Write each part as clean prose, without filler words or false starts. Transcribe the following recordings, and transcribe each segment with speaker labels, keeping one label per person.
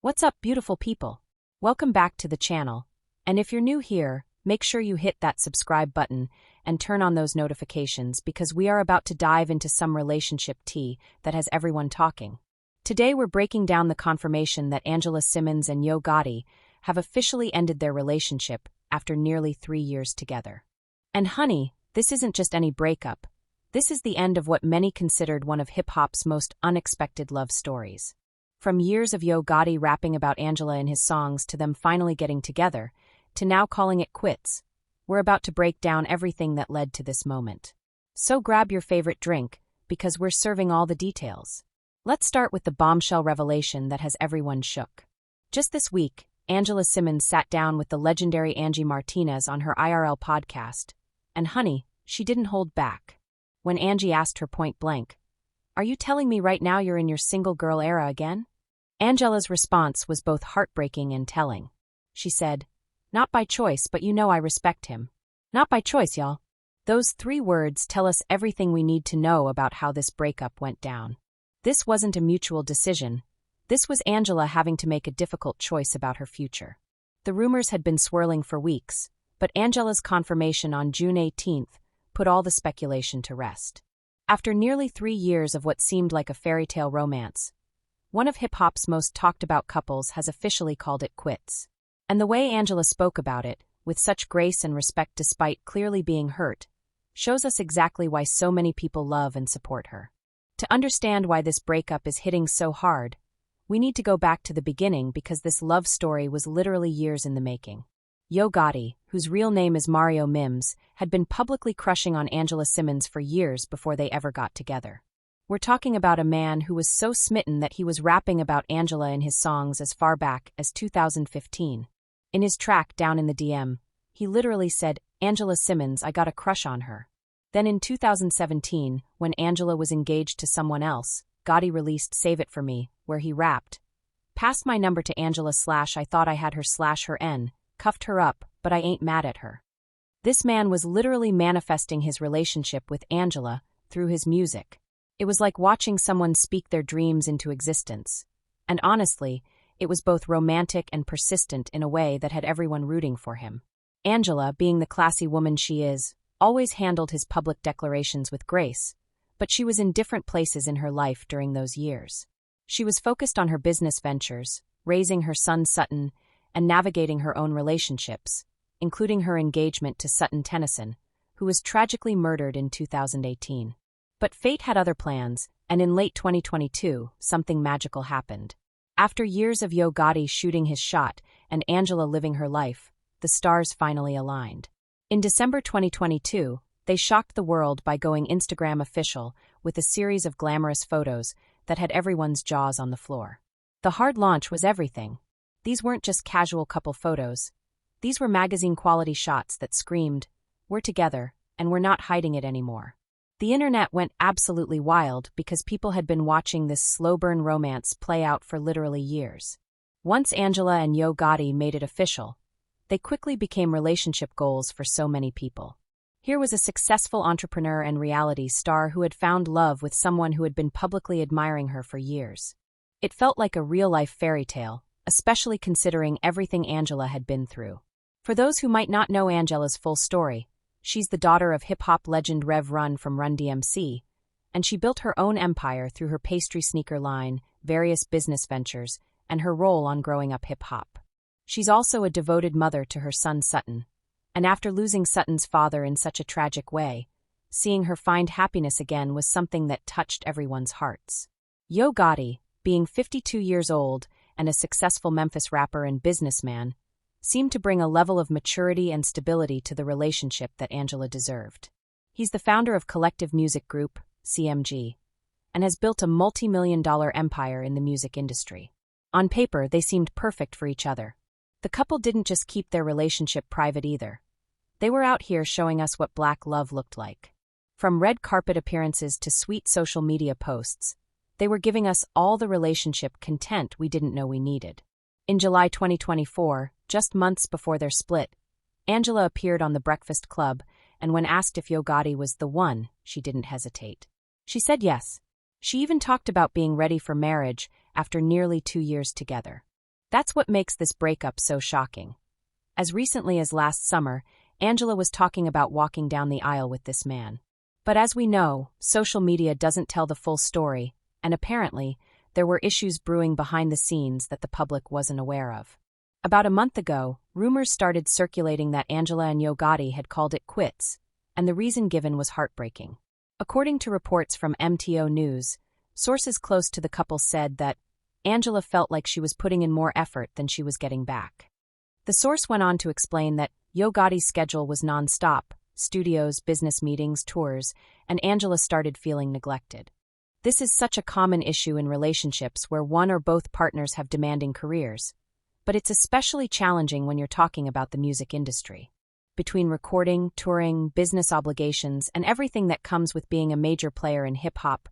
Speaker 1: What's up, beautiful people? Welcome back to the channel. And if you're new here, make sure you hit that subscribe button and turn on those notifications because we are about to dive into some relationship tea that has everyone talking. Today we're breaking down the confirmation that Angela Simmons and Gotti have officially ended their relationship after nearly 3 years together. And honey, this isn't just any breakup. This is the end of what many considered one of hip-hop's most unexpected love stories. From years of Gotti rapping about Angela in his songs to them finally getting together, to now calling it quits, we're about to break down everything that led to this moment. So grab your favorite drink, because we're serving all the details. Let's start with the bombshell revelation that has everyone shook. Just this week, Angela Simmons sat down with the legendary Angie Martinez on her IRL podcast, and honey, she didn't hold back. When Angie asked her point blank, "Are you telling me right now you're in your single girl era again?" Angela's response was both heartbreaking and telling. She said, "Not by choice, but you know I respect him." Not by choice, y'all. Those 3 words tell us everything we need to know about how this breakup went down. This wasn't a mutual decision. This was Angela having to make a difficult choice about her future. The rumors had been swirling for weeks, but Angela's confirmation on June 18th put all the speculation to rest. After nearly 3 years of what seemed like a fairy tale romance, one of hip-hop's most talked-about couples has officially called it quits. And the way Angela spoke about it, with such grace and respect despite clearly being hurt, shows us exactly why so many people love and support her. To understand why this breakup is hitting so hard, we need to go back to the beginning because this love story was literally years in the making. Gotti, whose real name is Mario Mims, had been publicly crushing on Angela Simmons for years before they ever got together. We're talking about a man who was so smitten that he was rapping about Angela in his songs as far back as 2015. In his track Down in the DM, he literally said, "Angela Simmons, I got a crush on her." Then in 2017, when Angela was engaged to someone else, Gotti released Save It For Me, where he rapped, "Passed my number to Angela / I thought I had / her N, cuffed her up, but I ain't mad at her." This man was literally manifesting his relationship with Angela through his music. It was like watching someone speak their dreams into existence. And honestly, it was both romantic and persistent in a way that had everyone rooting for him. Angela, being the classy woman she is, always handled his public declarations with grace, but she was in different places in her life during those years. She was focused on her business ventures, raising her son Sutton, and navigating her own relationships, including her engagement to Sutton Tennyson, who was tragically murdered in 2018. But fate had other plans, and in late 2022, something magical happened. After years of Gotti shooting his shot and Angela living her life, the stars finally aligned. In December 2022, they shocked the world by going Instagram official with a series of glamorous photos that had everyone's jaws on the floor. The hard launch was everything. These weren't just casual couple photos. These were magazine-quality shots that screamed, "We're together, and we're not hiding it anymore." The internet went absolutely wild because people had been watching this slow-burn romance play out for literally years. Once Angela and Gotti made it official, they quickly became relationship goals for so many people. Here was a successful entrepreneur and reality star who had found love with someone who had been publicly admiring her for years. It felt like a real-life fairy tale, especially considering everything Angela had been through. For those who might not know Angela's full story, she's the daughter of hip-hop legend Rev Run from Run DMC, and she built her own empire through her pastry sneaker line, various business ventures, and her role on growing up hip-hop. She's also a devoted mother to her son Sutton, and after losing Sutton's father in such a tragic way, seeing her find happiness again was something that touched everyone's hearts. Gotti, being 52 years old and a successful Memphis rapper and businessman, seemed to bring a level of maturity and stability to the relationship that Angela deserved. He's the founder of Collective Music Group, CMG, and has built a multi-million-dollar empire in the music industry. On paper, they seemed perfect for each other. The couple didn't just keep their relationship private either. They were out here showing us what black love looked like. From red carpet appearances to sweet social media posts, they were giving us all the relationship content we didn't know we needed. In July 2024, just months before their split, Angela appeared on The Breakfast Club, and when asked if Gotti was the one, she didn't hesitate. She said yes. She even talked about being ready for marriage after nearly 2 years together. That's what makes this breakup so shocking. As recently as last summer, Angela was talking about walking down the aisle with this man. But as we know, social media doesn't tell the full story, and apparently, there were issues brewing behind the scenes that the public wasn't aware of. About a month ago, rumors started circulating that Angela and Gotti had called it quits, and the reason given was heartbreaking. According to reports from MTO News, sources close to the couple said that Angela felt like she was putting in more effort than she was getting back. The source went on to explain that Gotti's schedule was non-stop: studios, business meetings, tours, and Angela started feeling neglected. This is such a common issue in relationships where one or both partners have demanding careers, but it's especially challenging when you're talking about the music industry. Between recording, touring, business obligations, and everything that comes with being a major player in hip-hop,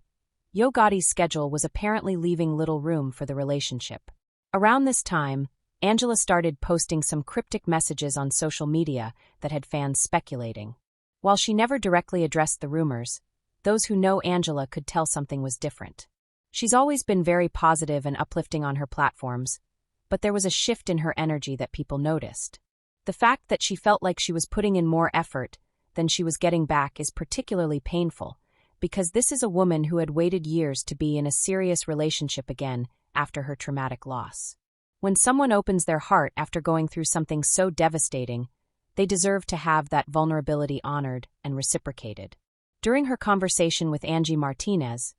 Speaker 1: Gotti's schedule was apparently leaving little room for the relationship. Around this time, Angela started posting some cryptic messages on social media that had fans speculating. While she never directly addressed the rumors, those who know Angela could tell something was different. She's always been very positive and uplifting on her platforms, but there was a shift in her energy that people noticed. The fact that she felt like she was putting in more effort than she was getting back is particularly painful, because this is a woman who had waited years to be in a serious relationship again after her traumatic loss. When someone opens their heart after going through something so devastating, they deserve to have that vulnerability honored and reciprocated. During her conversation with Angie Martinez,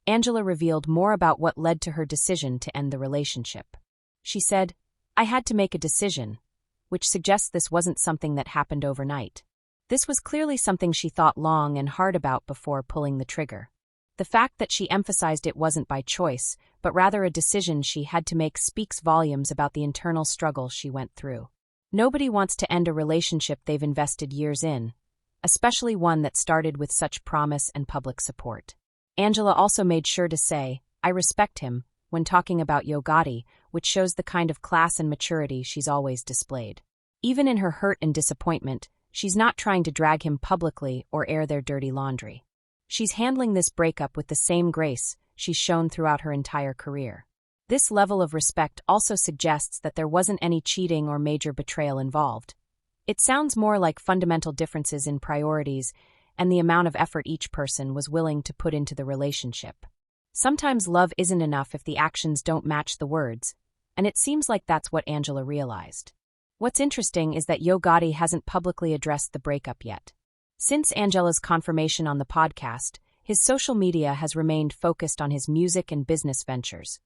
Speaker 1: Angela revealed more about what led to her decision to end the relationship. She said, "I had to make a decision," which suggests this wasn't something that happened overnight. This was clearly something she thought long and hard about before pulling the trigger. The fact that she emphasized it wasn't by choice, but rather a decision she had to make speaks volumes about the internal struggle she went through. Nobody wants to end a relationship they've invested years in, especially one that started with such promise and public support. Angela also made sure to say, "I respect him," when talking about Gotti, which shows the kind of class and maturity she's always displayed. Even in her hurt and disappointment, she's not trying to drag him publicly or air their dirty laundry. She's handling this breakup with the same grace she's shown throughout her entire career. This level of respect also suggests that there wasn't any cheating or major betrayal involved. It sounds more like fundamental differences in priorities and the amount of effort each person was willing to put into the relationship. Sometimes love isn't enough if the actions don't match the words, and it seems like that's what Angela realized. What's interesting is that Gotti hasn't publicly addressed the breakup yet. Since Angela's confirmation on the podcast, his social media has remained focused on his music and business ventures,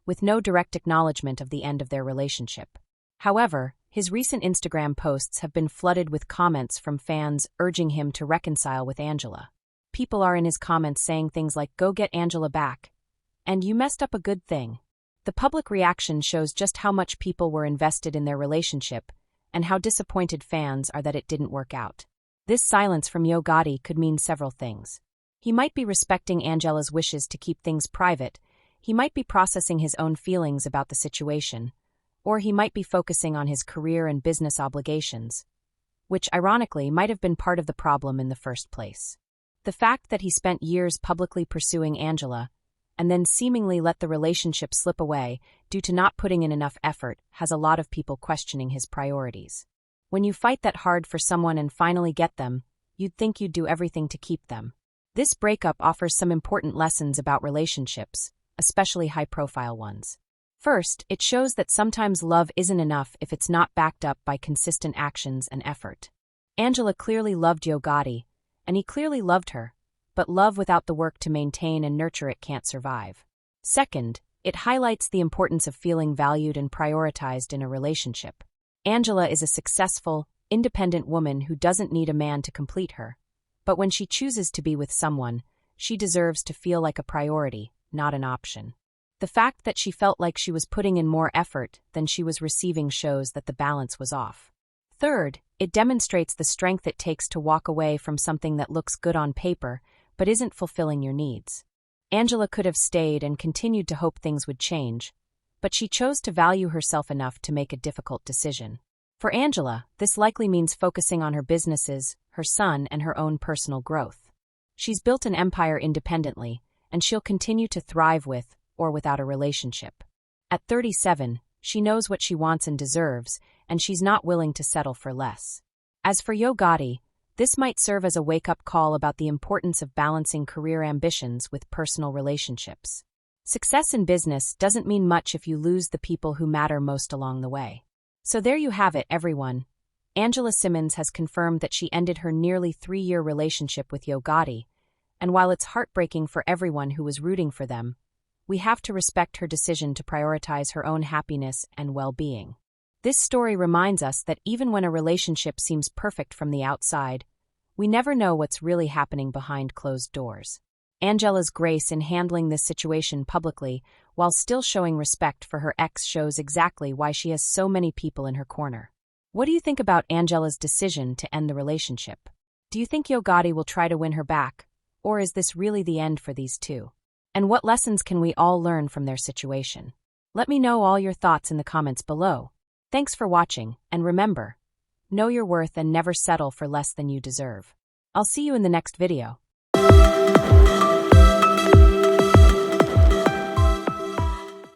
Speaker 1: with no direct acknowledgement of the end of their relationship. However, his recent Instagram posts have been flooded with comments from fans urging him to reconcile with Angela. People are in his comments saying things like, "Go get Angela back," and "You messed up a good thing." The public reaction shows just how much people were invested in their relationship and how disappointed fans are that it didn't work out. This silence from Gotti could mean several things. He might be respecting Angela's wishes to keep things private, he might be processing his own feelings about the situation, or he might be focusing on his career and business obligations, which ironically might have been part of the problem in the first place. The fact that he spent years publicly pursuing Angela and then seemingly let the relationship slip away due to not putting in enough effort has a lot of people questioning his priorities. When you fight that hard for someone and finally get them, you'd think you'd do everything to keep them. This breakup offers some important lessons about relationships, especially high-profile ones. First, it shows that sometimes love isn't enough if it's not backed up by consistent actions and effort. Angela clearly loved Gotti, and he clearly loved her, but love without the work to maintain and nurture it can't survive. Second, it highlights the importance of feeling valued and prioritized in a relationship. Angela is a successful, independent woman who doesn't need a man to complete her, but when she chooses to be with someone, she deserves to feel like a priority, not an option. The fact that she felt like she was putting in more effort than she was receiving shows that the balance was off. Third, it demonstrates the strength it takes to walk away from something that looks good on paper but isn't fulfilling your needs. Angela could have stayed and continued to hope things would change, but she chose to value herself enough to make a difficult decision. For Angela, this likely means focusing on her businesses, her son, and her own personal growth. She's built an empire independently, and she'll continue to thrive with or without a relationship. At 37, She knows what she wants and deserves, and she's not willing to settle for less. As for Gotti, this might serve as a wake-up call about the importance of balancing career ambitions with personal relationships. Success in business doesn't mean much if you lose the people who matter most along the way. So there you have it, everyone. Angela Simmons has confirmed that she ended her nearly 3-year relationship with Gotti, and while it's heartbreaking for everyone who was rooting for them, we have to respect her decision to prioritize her own happiness and well-being. This story reminds us that even when a relationship seems perfect from the outside, we never know what's really happening behind closed doors. Angela's grace in handling this situation publicly, while still showing respect for her ex, shows exactly why she has so many people in her corner. What do you think about Angela's decision to end the relationship? Do you think Gotti will try to win her back, or is this really the end for these two? And what lessons can we all learn from their situation? Let me know all your thoughts in the comments below. Thanks for watching, and remember, know your worth and never settle for less than you deserve. I'll see you in the next video.